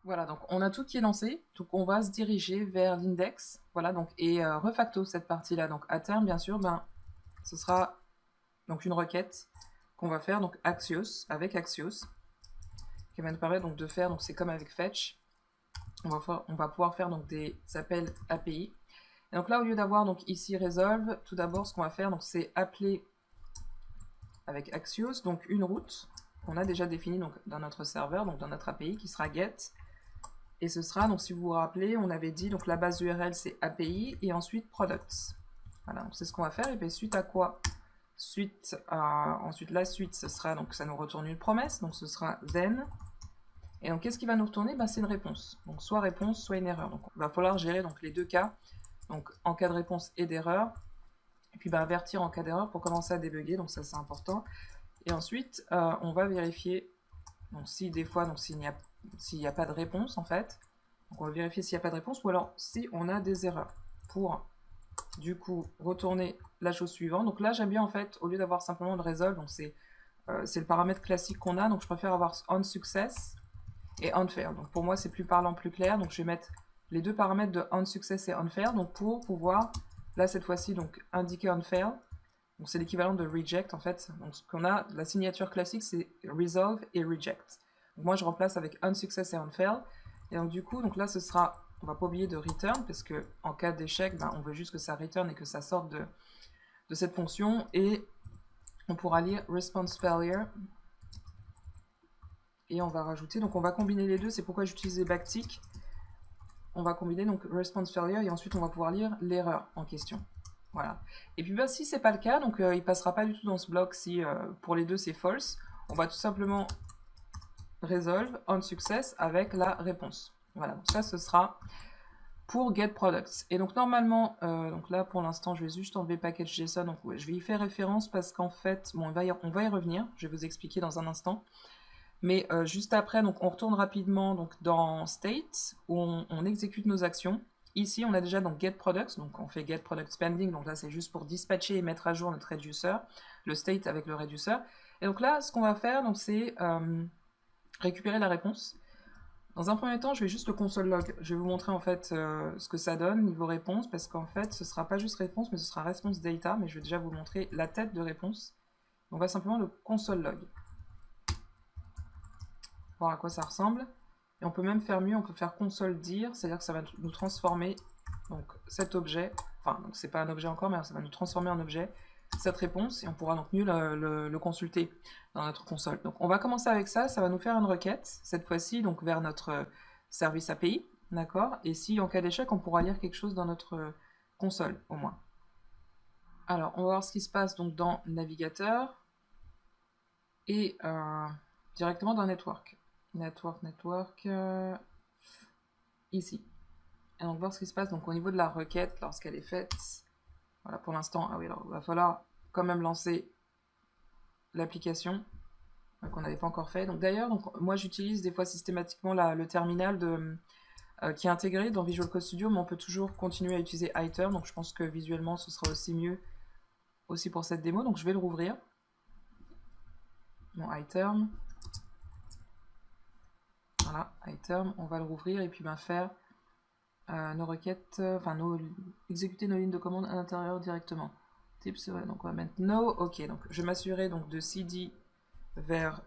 Voilà, donc on a tout qui est lancé, donc on va se diriger vers l'index, voilà, donc et refacto cette partie-là. Donc à terme, bien sûr, ben ce sera donc une requête qu'on va faire donc Axios avec Axios, qui va nous permettre donc de faire, donc c'est comme avec Fetch, on va pouvoir faire donc des appels API. Et donc là, au lieu d'avoir donc ici resolve, tout d'abord ce qu'on va faire donc c'est appeler avec Axios donc une route qu'on a déjà définie donc dans notre serveur, donc dans notre API qui sera get. Et ce sera, donc si vous vous rappelez, on avait dit, donc la base URL c'est API et ensuite products. Voilà, donc c'est ce qu'on va faire. Et puis suite à quoi? Ensuite la suite, ce sera, donc ça nous retourne une promesse, donc ce sera then. Et donc qu'est-ce qui va nous retourner? C'est une réponse. Donc soit réponse, soit une erreur. Donc il va falloir gérer donc, les deux cas, donc en cas de réponse et d'erreur. Et puis avertir en cas d'erreur pour commencer à débugger, donc ça c'est important. Et ensuite, on va vérifier, donc si des fois, donc s'il n'y a pas de réponse en fait, donc on va vérifier s'il n'y a pas de réponse ou alors si on a des erreurs pour du coup retourner la chose suivante. Donc là j'aime bien en fait, au lieu d'avoir simplement le resolve, donc c'est le paramètre classique qu'on a, donc je préfère avoir on success et on fail. Donc pour moi c'est plus parlant, plus clair, donc je vais mettre les deux paramètres de on success et on fail, donc pour pouvoir, là cette fois-ci, donc indiquer on fail. Donc c'est l'équivalent de reject en fait. Donc ce qu'on a, la signature classique c'est resolve et reject. Donc moi je remplace avec unsuccess et unfail. Et donc du coup, donc là ce sera, on va pas oublier de return parce que en cas d'échec, on veut juste que ça return et que ça sorte de cette fonction. Et on pourra lire response failure. Et on va rajouter, donc on va combiner les deux, c'est pourquoi j'utilisais backtick. On va combiner donc response failure et ensuite on va pouvoir lire l'erreur en question. Voilà. Et puis si c'est pas le cas, donc il passera pas du tout dans ce bloc si pour les deux c'est false. On va tout simplement resolve on success avec la réponse. Voilà, donc ça ce sera pour get products. Et donc normalement, donc là pour l'instant je vais juste enlever package.json, donc ouais, je vais y faire référence parce qu'en fait, bon, on va y revenir, je vais vous expliquer dans un instant. Mais juste après, donc on retourne rapidement donc, dans state où on exécute nos actions. Ici, on a déjà donc get products, donc on fait get product pending, donc là c'est juste pour dispatcher et mettre à jour notre reducer, le state avec le reducer. Et donc là, ce qu'on va faire, donc c'est récupérer la réponse. Dans un premier temps, je vais juste le console log. Je vais vous montrer en fait ce que ça donne niveau réponse, parce qu'en fait, ce sera pas juste réponse, mais ce sera response data. Mais je vais déjà vous montrer la tête de réponse. On va simplement le console log. Voir à quoi ça ressemble. Et on peut même faire mieux, on peut faire console dire, c'est-à-dire que ça va nous transformer donc cet objet, enfin donc c'est pas un objet encore, mais ça va nous transformer en objet cette réponse et on pourra donc mieux le consulter dans notre console. Donc on va commencer avec ça, ça va nous faire une requête, cette fois-ci donc vers notre service API, d'accord? Et si en cas d'échec, on pourra lire quelque chose dans notre console au moins. Alors on va voir ce qui se passe donc dans navigateur et directement dans network. Network, ici. Et donc voir ce qui se passe donc au niveau de la requête lorsqu'elle est faite. Voilà pour l'instant, ah oui, alors il va falloir quand même lancer l'application qu'on n'avait pas encore fait. Donc d'ailleurs, moi j'utilise des fois systématiquement le terminal qui est intégré dans Visual Code Studio, mais on peut toujours continuer à utiliser iTerm, donc je pense que visuellement ce sera aussi mieux aussi pour cette démo. Donc je vais le rouvrir. Mon iTerm. Voilà, iTerm, on va le rouvrir et puis faire nos requêtes, exécuter nos lignes de commande à l'intérieur directement. Tips, ouais, donc on va mettre no, ok, donc je vais m'assurer donc de cd vers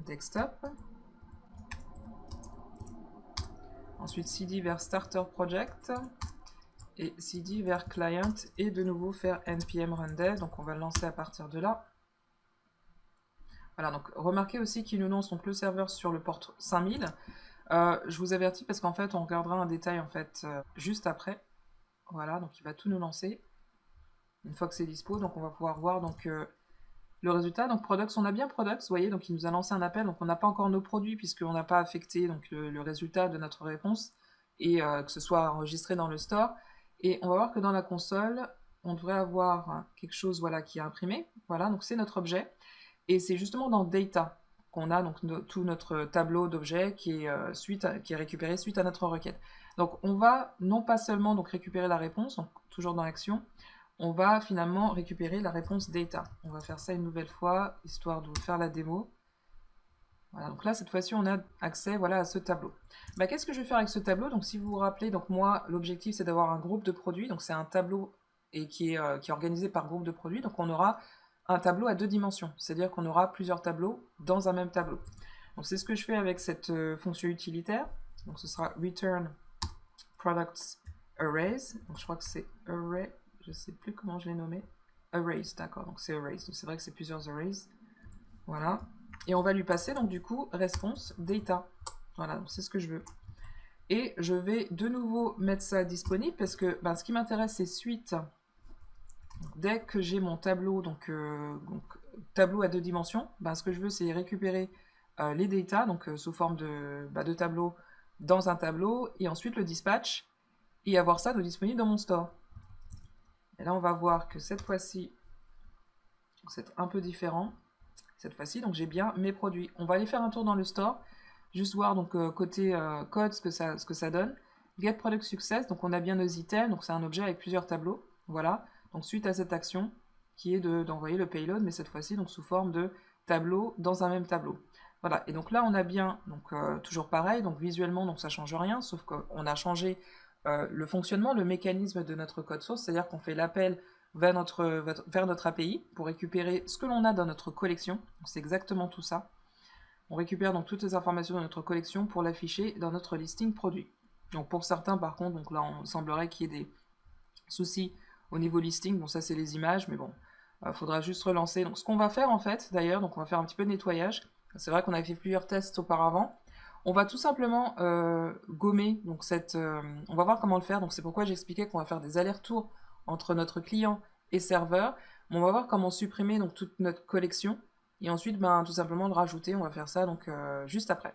desktop. Ensuite cd vers starter project et cd vers client et de nouveau faire npm run dev, donc on va le lancer à partir de là. Voilà, donc remarquez aussi qu'il nous lance donc le serveur sur le port 5000. Je vous avertis parce qu'en fait on regardera un détail en fait juste après. Voilà, donc il va tout nous lancer une fois que c'est dispo. Donc on va pouvoir voir donc le résultat. Donc products, on a bien products, vous voyez, donc il nous a lancé un appel. Donc on n'a pas encore nos produits puisqu'on n'a pas affecté donc le résultat de notre réponse et que ce soit enregistré dans le store. Et on va voir que dans la console, on devrait avoir quelque chose voilà qui est imprimé. Voilà, donc c'est notre objet. Et c'est justement dans data qu'on a donc tout notre tableau d'objets qui est récupéré suite à notre requête. Donc on va non pas seulement donc récupérer la réponse, donc toujours dans l'action, on va finalement récupérer la réponse data. On va faire ça une nouvelle fois, histoire de vous faire la démo. Voilà, donc là, cette fois-ci, on a accès voilà, à ce tableau. Bah, qu'est-ce que je vais faire avec ce tableau? Donc, si vous vous rappelez, donc moi, l'objectif, c'est d'avoir un groupe de produits. Donc, c'est un tableau et qui est organisé par groupe de produits. Donc, on aura un tableau à 2 dimensions. C'est-à-dire qu'on aura plusieurs tableaux dans un même tableau. Donc, c'est ce que je fais avec cette fonction utilitaire. Donc, ce sera return products arrays. Donc, je crois que c'est array. Je ne sais plus comment je l'ai nommé. Arrays, d'accord. Donc, c'est arrays. Donc, c'est vrai que c'est plusieurs arrays. Voilà. Et on va lui passer, donc du coup, response data. Voilà, donc c'est ce que je veux. Et je vais de nouveau mettre ça disponible parce que ben, ce qui m'intéresse, c'est suite. Donc, dès que j'ai mon tableau, donc tableau à 2 dimensions, ben, ce que je veux, c'est récupérer les data, donc sous forme de tableau dans un tableau, et ensuite le dispatch, et avoir ça de disponible dans mon store. Et là, on va voir que cette fois-ci, c'est un peu différent. Cette fois-ci, donc j'ai bien mes produits. On va aller faire un tour dans le store, juste voir donc côté code ce que ça donne. Get product success, donc on a bien nos items, donc c'est un objet avec plusieurs tableaux. Voilà, donc suite à cette action qui est d'envoyer le payload, mais cette fois-ci donc sous forme de tableau dans un même tableau. Voilà, et donc là on a bien, donc toujours pareil, donc visuellement donc ça change rien, sauf qu'on a changé le fonctionnement, le mécanisme de notre code source, c'est-à-dire qu'on fait l'appel vers notre API pour récupérer ce que l'on a dans notre collection. C'est exactement tout ça. On récupère donc toutes les informations dans notre collection pour l'afficher dans notre listing produit. Donc pour certains par contre, donc là on semblerait qu'il y ait des soucis au niveau listing. Bon ça c'est les images, mais bon, faudra juste relancer. Donc ce qu'on va faire en fait d'ailleurs, donc on va faire un petit peu de nettoyage. C'est vrai qu'on avait fait plusieurs tests auparavant. On va tout simplement gommer donc on va voir comment le faire. Donc c'est pourquoi j'expliquais qu'on va faire des allers-retours entre notre client et serveur. On va voir comment supprimer donc toute notre collection et ensuite ben, tout simplement le rajouter. On va faire ça donc juste après.